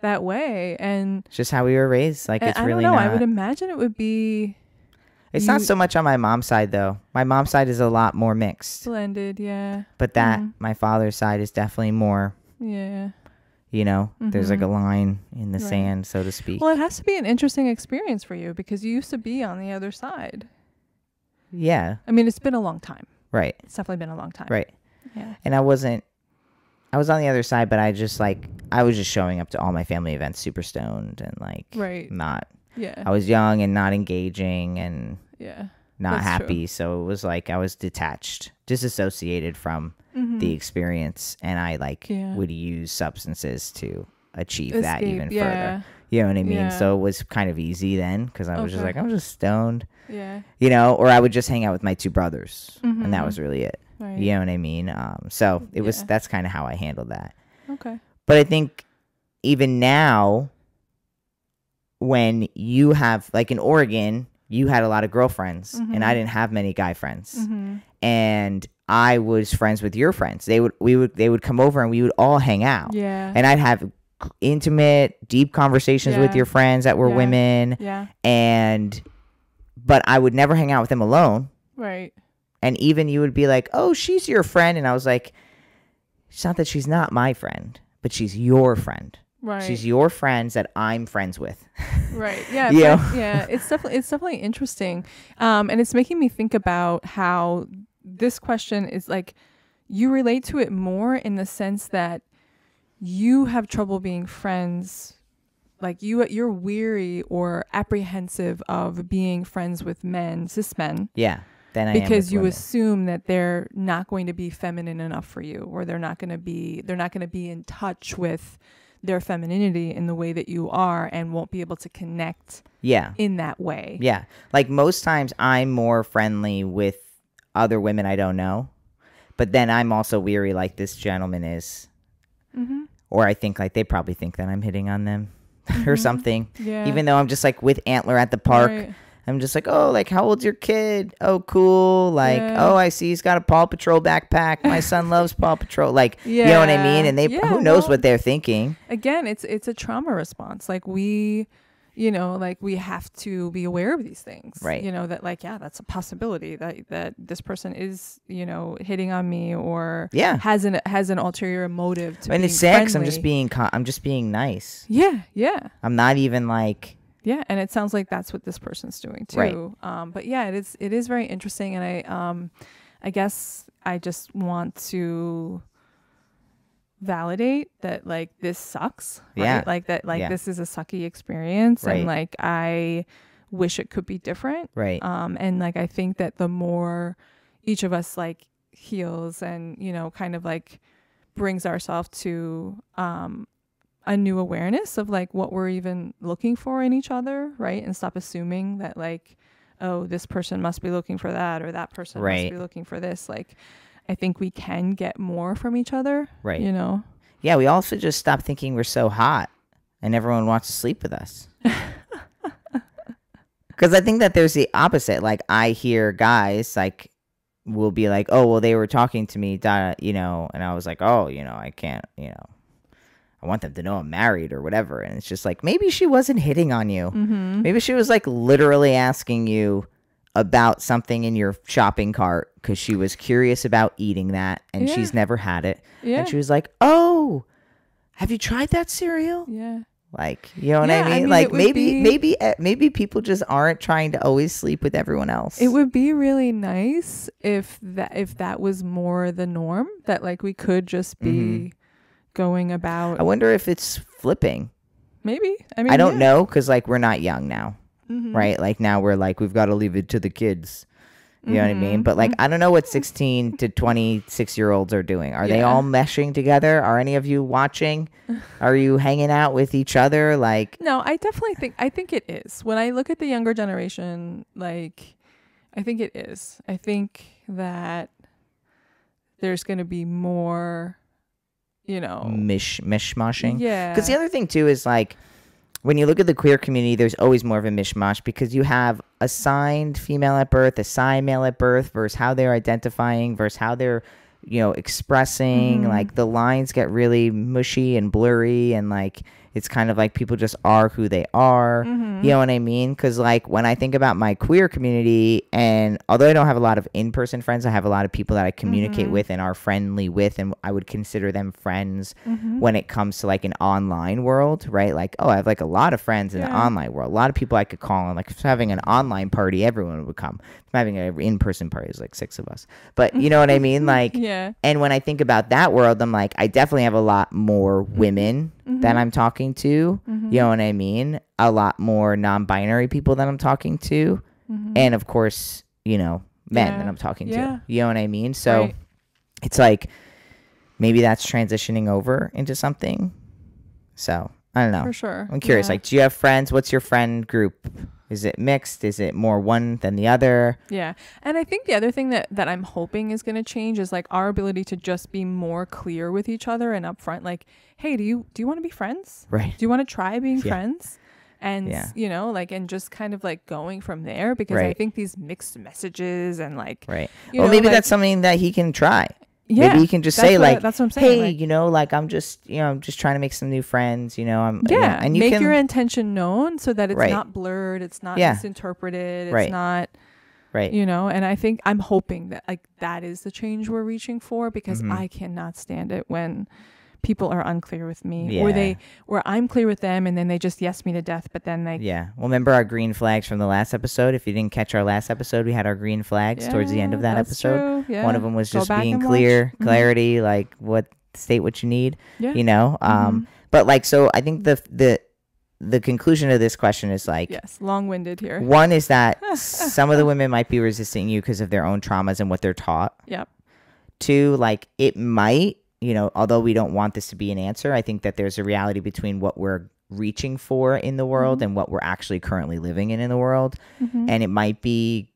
that way? And it's just how we were raised. Like, it's really I don't know. not. I would imagine it would be. It's not so much on my mom's side though. My mom's side is a lot more mixed. Blended, yeah. But my father's side is definitely more. Yeah. You know, there's like a line in the sand, so to speak. Well, it has to be an interesting experience for you because you used to be on the other side. Yeah. I mean, it's been a long time. Right. It's definitely been a long time. Right. Yeah. And I was on the other side, but I was just showing up to all my family events super stoned and like not. Yeah. I was young and not engaging and not That's happy. true. So it was like I was detached, disassociated from the experience, and I would use substances to achieve that even further. You know what I mean? Yeah. So it was kind of easy then because I was just like, I was just stoned. Yeah. You know, or I would just hang out with my two brothers, and that was really it. Right. You know what I mean? So it was, that's kind of how I handled that. Okay. But I think even now, when you have, like in Oregon, you had a lot of girlfriends, and I didn't have many guy friends. and I was friends with your friends. They would come over and we would all hang out. Yeah. And I'd have intimate, deep conversations with your friends that were women. Yeah. But I would never hang out with them alone. Right. And even you would be like, "Oh, she's your friend." And I was like, "It's not that she's not my friend, but she's your friend. Right. She's your friends that I'm friends with." Right. Yeah. Yeah. It's definitely interesting. And it's making me think about how this question is like, you relate to it more in the sense that you have trouble being friends. Like you're weary or apprehensive of being friends with cis men. Yeah. Then I because am you women. assume that they're not going to be feminine enough for you, or they're not going to be in touch with their femininity in the way that you are, and won't be able to connect in that way. Yeah. Like most times I'm more friendly with other women I don't know, but then I'm also weary like this gentleman is. Mm-hmm. Or I think like they probably think that I'm hitting on them or something. Yeah. Even though I'm just like with Antler at the park. Right. I'm just like, "Oh, like, how old's your kid? Oh, cool. Like, oh, I see he's got a Paw Patrol backpack. My son loves Paw Patrol." Like, you know what I mean? And who knows what they're thinking? Again, it's a trauma response. Like we have to be aware of these things. Right. That like, that's a possibility that this person is, hitting on me, or has an ulterior motive to. And it's sex. I'm just being nice. Yeah. Yeah. I'm not even like. Yeah, and it sounds like that's what this person's doing too. Right. But yeah, it is very interesting, and I guess I just want to validate that like this sucks. Right? Yeah. Like that. Like this is a sucky experience, and like I wish it could be different. Right. And like I think that the more each of us like heals and kind of like brings ourselves to a new awareness of like what we're even looking for in each other, right? And stop assuming that like, oh, this person must be looking for that, or that person must be looking for this. Like, I think we can get more from each other, right? Yeah, we also just stop thinking we're so hot and everyone wants to sleep with us. Because I think that there's the opposite. Like I hear guys like will be like, "Oh, well, they were talking to me, and I was like, "Oh, I can't, I want them to know I'm married or whatever." And it's just like, maybe she wasn't hitting on you. Mm-hmm. Maybe she was like literally asking you about something in your shopping cart because she was curious about eating that and she's never had it. Yeah. And she was like, "Oh, have you tried that cereal?" Yeah. Like, you know what I mean? Like maybe people just aren't trying to always sleep with everyone else. It would be really nice if that was more the norm, that like we could just be going about. I wonder if it's flipping. Maybe. I mean, I don't know, because like we're not young now, right? Like now we're like, we've got to leave it to the kids. You know what I mean? But like, I don't know what 16 to 26-year-olds are doing. Are they all meshing together? Are any of you watching? Are you hanging out with each other? Like, no, I think it is. When I look at the younger generation, like, I think it is. I think that there's going to be more, mishmashing. Yeah. Because the other thing too is like, when you look at the queer community, there's always more of a mishmash because you have assigned female at birth, assigned male at birth versus how they're identifying versus how they're, expressing. Like the lines get really mushy and blurry, and like it's kind of like people just are who they are. You know what I mean? Because like when I think about my queer community, and although I don't have a lot of in-person friends, I have a lot of people that I communicate with and are friendly with, and I would consider them friends when it comes to like an online world, right? Like, oh, I have like a lot of friends in the online world, a lot of people I could call, and like if I'm having an online party, everyone would come. If I'm having an in-person party, it's like 6 of us, but you know what I mean? Like, and when I think about that world, I'm like, I definitely have a lot more women that I'm talking to. You know what I mean? A lot more non-binary people that I'm talking to. And of course, men that I'm talking to. You know what I mean? So it's like, maybe that's transitioning over into something. So I don't know. For sure. I'm curious. Like, do you have friends? What's your friend group? Is it mixed? Is it more one than the other? Yeah. And I think the other thing that I'm hoping is going to change is like our ability to just be more clear with each other and upfront. Like, hey, do you want to be friends? Right. Do you want to try being friends? And, Yeah. you know, like, and just kind of like going from there, because I Right. think these mixed messages and like, Right. you Well, know, maybe like, that's something that he can try. yeah, Maybe he can just that's say like, that's what I'm saying. hey, Like, you know, like I'm just, you know, I'm just trying to make some new friends, you know, yeah, and you make can, your intention known so that it's Right. not blurred, it's not Yeah. misinterpreted, it's Right. not, right. you know. And I think I'm hoping that like that is the change we're reaching for, because Mhm. I cannot stand it when people are unclear with me, Yeah. or I'm clear with them and then they just yes me to death, but then like, Yeah. Well, remember our green flags from the last episode? If you didn't catch our last episode, we had our green flags towards the end of that that's episode. true. Yeah. One of them was Go just back being and watch. clear, Mhm. clarity, like state what you need, Yeah. you know? Mhm. But like, so I think the conclusion of this question is like, Yes, long-winded here. one is that some of the women might be resisting you because of their own traumas and what they're taught. Yep. Two, like it might, you know, although we don't want this to be an answer, I think that there's a reality between what we're reaching for in the world Mhm. and what we're actually currently living in the world. Mhm. And it might be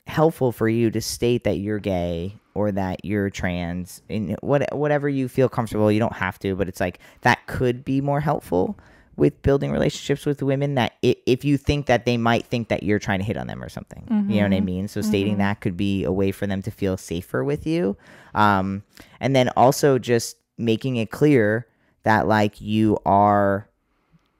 helpful for you to state that you're gay or that you're trans, in whatever you feel comfortable. You don't have to, but it's like that could be more helpful with building relationships with women, that if you think that they might think that you're trying to hit on them or something. You know what I Mhm. mean? So stating Mhm. that could be a way for them to feel safer with you. And then also just making it clear that like you are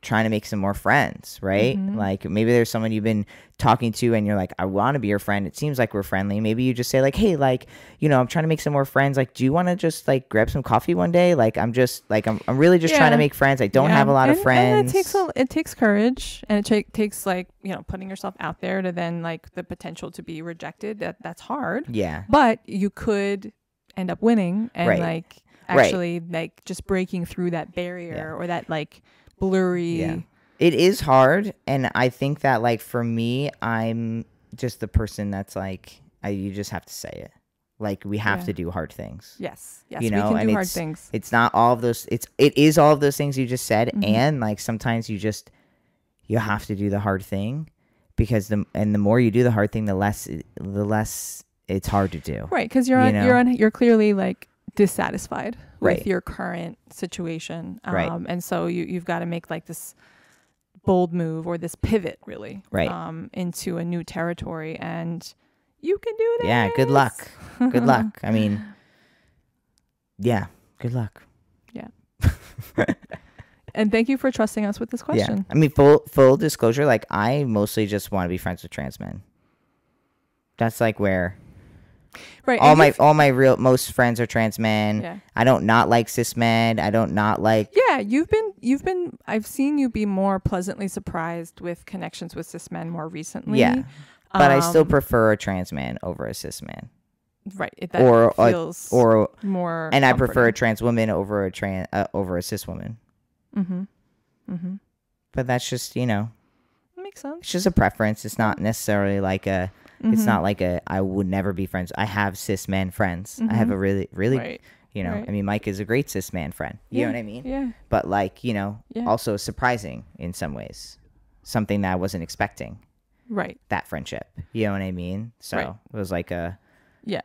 trying to make some more friends, right? Mhm. Like maybe there's someone you've been talking to and you're like, I want to be your friend. It seems like we're friendly. Maybe you just say like, hey, like, you know, I'm trying to make some more friends. Like, do you want to just like grab some coffee one day? Like, I'm just like, I'm really just trying to Yeah. make friends. I don't Yeah. have a lot of And friends. it takes courage, and it takes like, you know, putting yourself out there to then like the potential to be rejected. That's hard, Yeah. but you could end up winning and Right. like Right. actually like just breaking through that barrier or that like blurry. Yeah. It is hard. And I think that like for me, I'm just the person that's like, you just have to say it. Like we have Yeah. to do hard things. Yes. Yes. You We know, can and do hard things. It's not all of those. It is all of those things you just said, Mhm. and like sometimes you have to do the hard thing, because the more you do the hard thing, the less it's hard to do. Right. Because you know? you're clearly like dissatisfied Right. with your current situation. Right. And so you've got to make like this bold move or this pivot really. Right. Into a new territory, and you can do this. Yeah. Good luck. Good luck. I mean, yeah. Good luck. Yeah. And thank you for trusting us with this question. Yeah. I mean, full disclosure, like I mostly just want to be friends with trans men. That's like where Right. all and my most friends are trans men. Yeah. I don't not like cis men. I don't not like. Yeah, you've been I've seen you be more pleasantly surprised with connections with cis men more recently. Yeah. But I still Um, prefer a trans man over a cis man. right. That or feels or more and I prefer a comforting. trans woman over a cis woman. Mm-hmm. Mm-hmm. But that's just, you know, Makes sense. it's just a preference. It's not necessarily like a. It's Mhm. not like I would never be friends. I have cis men friends. I have Mhm. a really Right. you know. Right. I mean, Mike is a great cis man friend. You know what I mean? Yeah. But like, you know, Yeah. also surprising in some ways. Something that I wasn't expecting. Right. That friendship. You know what I mean? So Right. it was like a Yeah.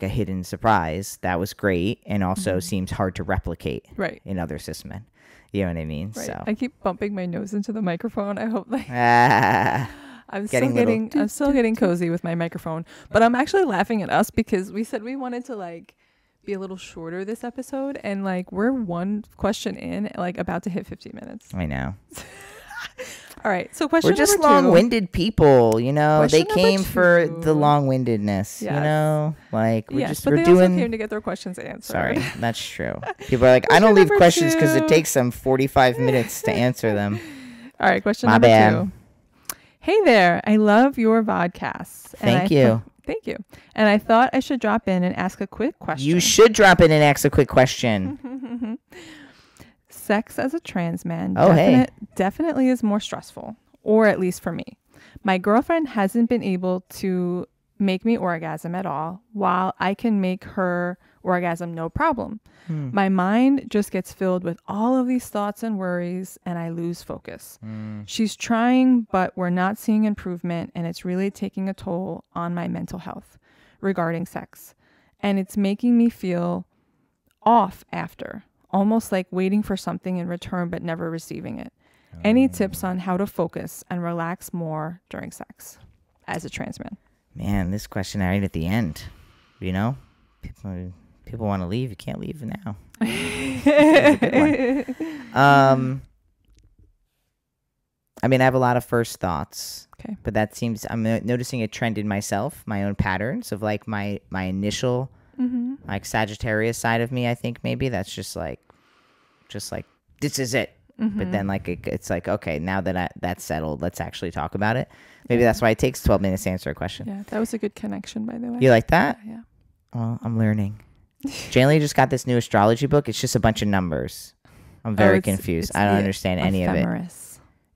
hidden surprise that was great, and also Mhm. seems hard to replicate Right. in other cis men. You know what I mean? Right. So I keep bumping my nose into the microphone. I hope like I'm Getting still getting cozy with my microphone, but I'm actually laughing at us because we said we wanted to like be a little shorter this episode, and like we're one question in, like about to hit 50 minutes. I know. All right, so question We're just number 2. long-winded people, you know. Question They number came for 2. the long-windedness, you Yes. know. Like we're Yes, just but we're they doing. also came to get their questions answered. Sorry, that's true. People are like, I Question don't leave number questions because 2. it takes them 45 minutes to answer them. All right, question My number bad. 2. Hey there, I love your vodcasts. Thank you. Thank you. And I thought I should drop in and ask a quick question. You should drop in and ask a quick question. Sex as a trans man Oh, hey. definitely is more stressful, or at least for me. My girlfriend hasn't been able to make me orgasm at all, while I can make her orgasm no problem. My mind just gets filled with all of these thoughts and worries, and I lose focus. She's trying, but we're not seeing improvement, and it's really taking a toll on my mental health regarding sex. And it's making me feel off after, almost like waiting for something in return but never receiving it. Any tips on how to focus and relax more during sex as a trans man? Man, this question right at the end. You know, people want to leave. You can't leave now. That's a good one. I mean, I have a lot of first thoughts. Okay. But that seems, I'm noticing a trend in myself, my own patterns of like my initial like Sagittarius side of me. I think maybe that's just like this is it. But then like it's like, okay, now that that's settled, let's actually talk about it. Maybe that's why it takes 12 minutes to answer a question. Yeah, that was a good connection, by the way. You like that? Yeah. Well, I'm learning. Jaylee just got this new astrology book. It's just a bunch of numbers. I'm very confused. I don't understand any of it.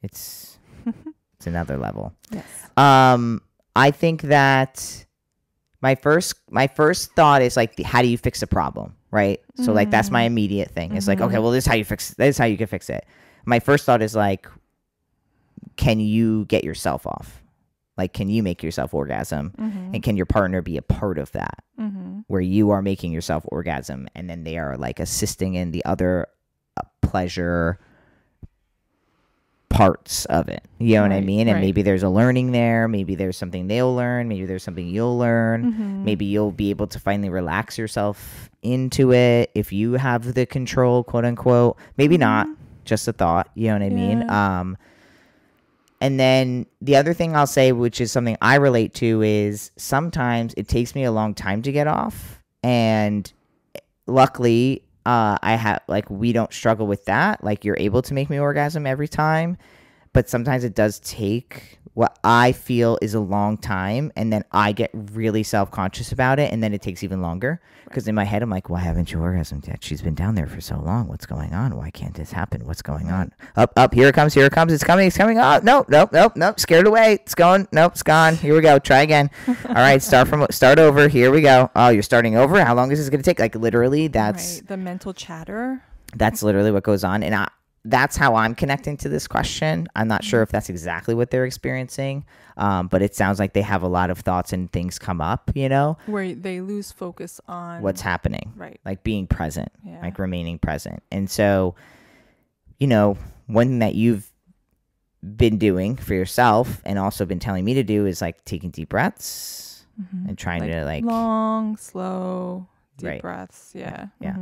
It's another level. Yes. I think that my first thought is like, how do you fix a problem, right? So like that's my immediate thing. It's like, okay, well, this is how you fix. This is how you can fix it. My first thought is like, can you get yourself off? Like, can you make yourself orgasm? And can your partner be a part of that? Where you are making yourself orgasm and then they are like assisting in the other pleasure parts of it. You know what I mean? And maybe there's a learning there. Maybe there's something they'll learn. Maybe there's something you'll learn. Maybe you'll be able to finally relax yourself into it if you have the control, quote unquote. Maybe not. Just a thought. You know what I mean? And then the other thing I'll say, which is something I relate to, is sometimes it takes me a long time to get off. And luckily, I have, like, we don't struggle with that. Like, you're able to make me orgasm every time. But sometimes it does take what I feel is a long time. And then I get really self-conscious about it. And then it takes even longer. Because in my head, I'm like, why haven't you orgasmed yet? She's been down there for so long. What's going on? Why can't this happen? What's going on? Up, here it comes. It's coming. Oh, nope. Scared away. It's going. Nope, it's gone. Here we go. Try again. All right, start over. Here we go. Oh, you're starting over? How long is this going to take? Like, literally, that's... Right. The mental chatter. That's literally what goes on. And that's how I'm connecting to this question. I'm not sure if that's exactly what they're experiencing, but it sounds like they have a lot of thoughts and things come up, you know? Where they lose focus on... what's happening. Right. Like being present, like remaining present. And so, you know, one thing that you've been doing for yourself and also been telling me to do is like taking deep breaths and trying to like... long, slow, deep breaths. Yeah. Yeah.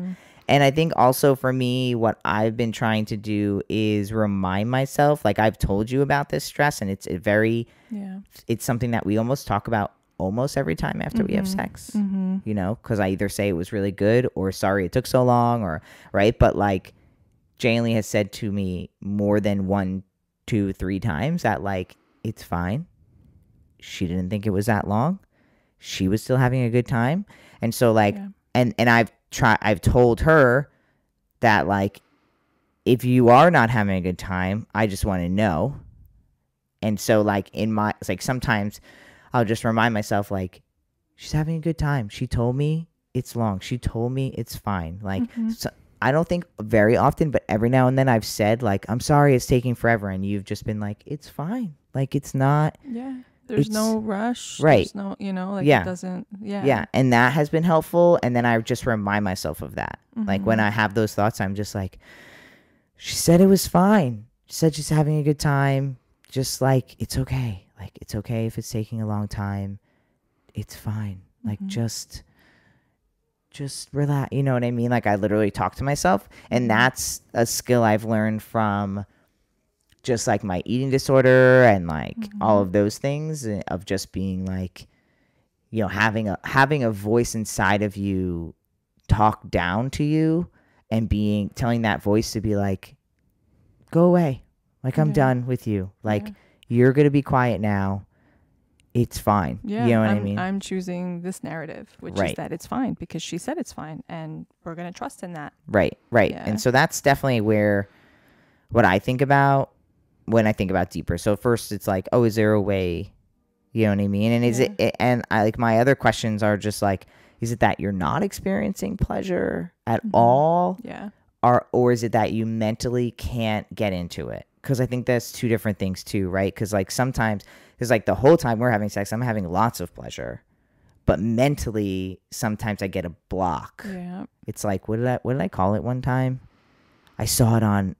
And I think also for me, what I've been trying to do is remind myself, like I've told you about this stress, and it's it's something that we almost talk about almost every time after we have sex, you know, because I either say it was really good or sorry it took so long, or right. But like Jaylee has said to me more than 1, 2, 3 times that like, it's fine. She didn't think it was that long. She was still having a good time. And so like, and I've told her that like, if you are not having a good time, I just want to know. And so like it's like sometimes I'll just remind myself like, she's having a good time. She told me it's long. She told me it's fine. Like, so, I don't think very often, but every now and then I've said like, I'm sorry it's taking forever. And you've just been like, it's fine. Like, it's not. Yeah. There's no rush. Right. There's no, you know, like it doesn't. Yeah. Yeah. And that has been helpful. And then I just remind myself of that. Like when I have those thoughts, I'm just like, she said it was fine. She said she's having a good time. Just like, it's okay. Like, it's okay if it's taking a long time. It's fine. Like, just relax. You know what I mean? Like, I literally talk to myself. And that's a skill I've learned from just like my eating disorder and like all of those things, of just being like, you know, having a voice inside of you talk down to you and telling that voice to be like, go away. Like, I'm done with you. Like, you're going to be quiet now. It's fine. Yeah, you know what I mean? I'm choosing this narrative, which is that it's fine because she said it's fine, and we're going to trust in that. Right. Yeah. And so that's definitely what I think about when I think about deeper. So first it's like, oh, is there a way, you know what I mean? And is it, and I like, my other questions are just like, is it that you're not experiencing pleasure at all? Yeah. Or is it that you mentally can't get into it? Because I think that's two different things too, right? Because like sometimes, because like the whole time we're having sex, I'm having lots of pleasure, but mentally sometimes I get a block. Yeah. It's like, what did I call it one time? I saw it on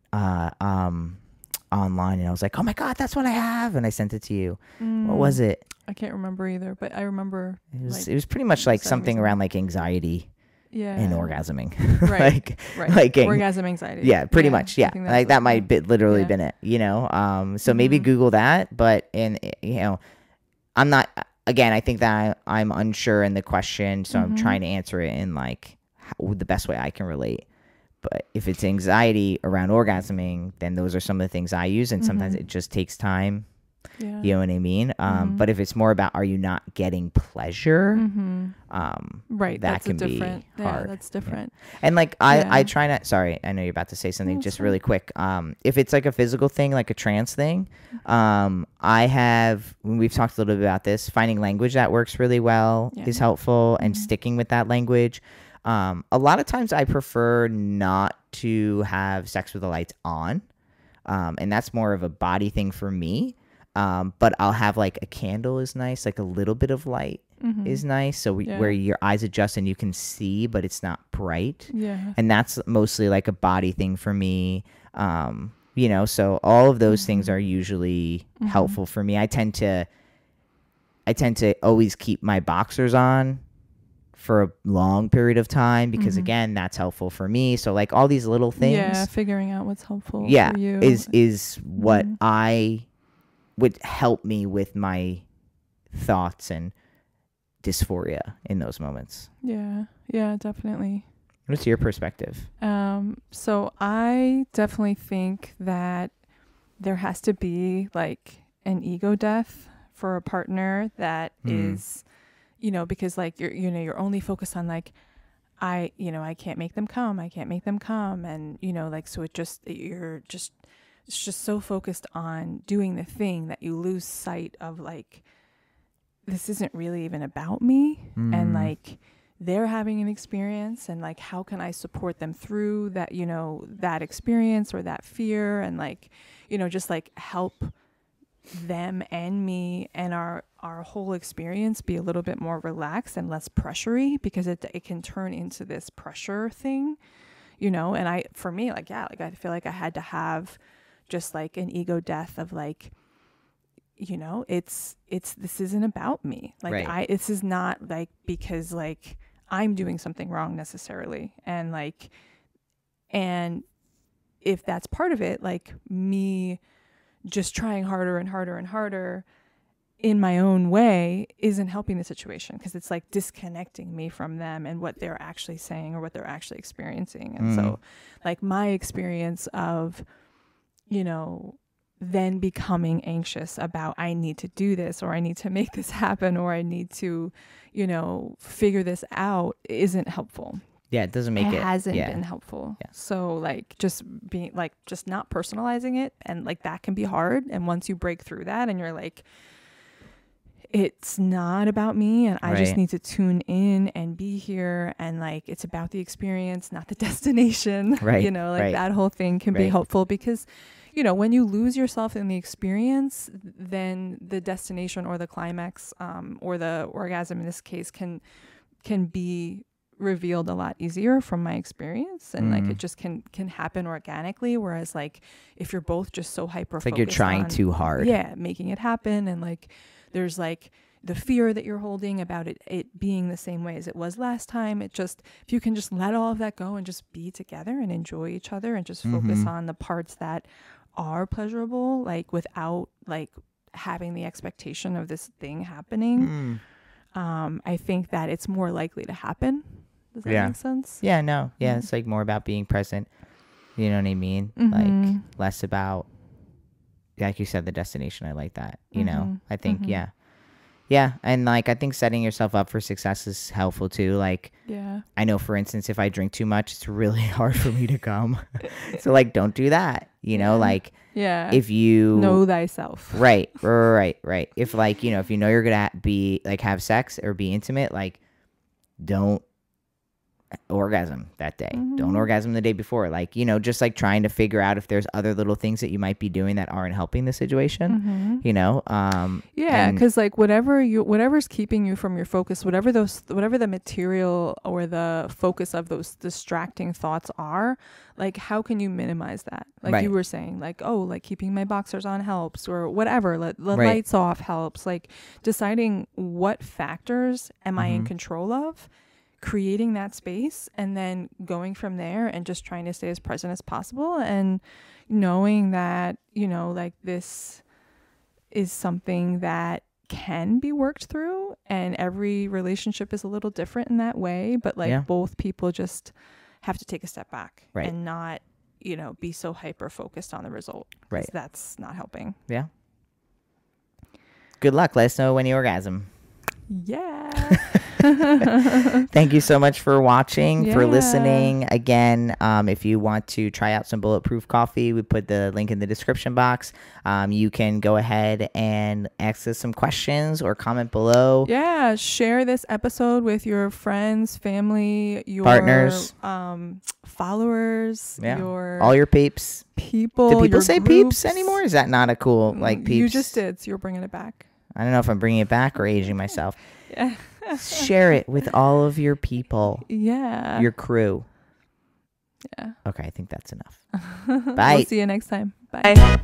online and I was like, oh my God, that's what I have. And I sent it to you. What Mm, was it? I can't remember either, but I remember like It was pretty much like sending me something some. around like anxiety and Yeah. orgasming. Right. like, Right. like, Orgasm anxiety. yeah, pretty Yeah. much. I Yeah. think Like that might be literally yeah. been it, you know? So maybe Mhm. Google that, but you know, I'm not, again, I think that I'm unsure in the question. So I'm Mhm. trying to answer it in like the best way I can relate. But if it's anxiety around orgasming, then those are some of the things I use. And sometimes Mhm. it just takes time. Yeah. You know what I mean? Mhm. But if it's more about, are you not getting pleasure? Mhm. Right. That That's a can be different. Yeah, hard. that's different. And like, I Yeah. try not, sorry, I know you're about to say something No, it's just fine. really quick. If it's like a physical thing, like a trance thing, I have, we've talked a little bit about this, finding language that works really well Yeah. is helpful and Mhm. sticking with that language. A lot of times I prefer not to have sex with the lights on. And that's more of a body thing for me. But I'll have like a candle is nice, like a little bit of light is Mhm. nice. So Yeah. where your eyes adjust and you can see, but it's not bright. Yeah. And that's mostly like a body thing for me. You know, so all of those things are usually helpful for me. I tend to always keep my boxers on for a long period of time because again, that's helpful for me. So like all these little things, Yeah, figuring out what's helpful yeah, for you is what I would help me with my thoughts and dysphoria in those moments. Yeah. Yeah, definitely. What's your perspective? So I definitely think that there has to be like an ego death for a partner that is, because like you're only focused on like I can't make them come, and like so it's just so focused on doing the thing that you lose sight of like this isn't really even about me and like they're having an experience and like how can I support them through that that experience or that fear and like just like help them and me and our whole experience be a little bit more relaxed and less pressury because it can turn into this pressure thing and for me like I feel like I had to have just like an ego death of like it's this isn't about me like right. this is not like because like I'm doing something wrong necessarily and if that's part of it like me just trying harder and harder and harder in my own way isn't helping the situation because it's like disconnecting me from them and what they're actually saying or what they're actually experiencing and so like my experience of then becoming anxious about I need to do this or I need to make this happen or I need to, figure this out isn't helpful. Yeah, it doesn't make it. It hasn't yeah. been helpful. Yeah. So like just being like just not personalizing it and like that can be hard. And once you break through that and you're like, it's not about me and I just need to tune in and be here and like it's about the experience, not the destination. Right. That whole thing can be helpful because when you lose yourself in the experience, then the destination or the climax or the orgasm in this case can be revealed a lot easier from my experience and like it just can happen organically, whereas like if you're both just so hyper focused, it's like you're trying too hard, making it happen and like there's like the fear that you're holding about it being the same way as it was last time. It just, if you can just let all of that go and just be together and enjoy each other and just focus on the parts that are pleasurable, like without like having the expectation of this thing happening, I think that it's more likely to happen. Does that make sense? Yeah, no. Yeah, it's like more about being present. You know what I mean? Like less about, like you said, the destination. I like that. You know, I think, yeah. And like, I think setting yourself up for success is helpful too. Like, I know, for instance, if I drink too much, it's really hard for me to come. So like, don't do that. Like, if you know thyself. Right. If like, if you know you're going to be like, have sex or be intimate, like, don't orgasm that day. Don't orgasm the day before. Like, you know, just like trying to figure out if there's other little things that you might be doing that aren't helping the situation, you know? Yeah, because like whatever's keeping you from your focus, whatever the material or the focus of those distracting thoughts are, like how can you minimize that? Like you were saying, like, oh, like keeping my boxers on helps, or whatever, let the lights off helps. Like deciding what factors am I in control of, creating that space, and then going from there and just trying to stay as present as possible, and knowing that, you know, like this is something that can be worked through, and every relationship is a little different in that way, but like both people just have to take a step back and not, you know, be so hyper focused on the result. Right. That's not helping. Yeah. Good luck. Let us know when you orgasm. Yeah. Thank you so much for watching, for listening. Again, if you want to try out some Bulletproof coffee, we put the link in the description box. You can go ahead and ask us some questions or comment below. Yeah, share this episode with your friends, family, your partners, followers, all your peeps. People. Do people say peeps anymore? Is that not a cool, like, peeps? You just did, so you're bringing it back. I don't know if I'm bringing it back or aging myself. Yeah. Share it with all of your people. Yeah. Your crew. Yeah. Okay, I think that's enough. Bye. We'll see you next time. Bye.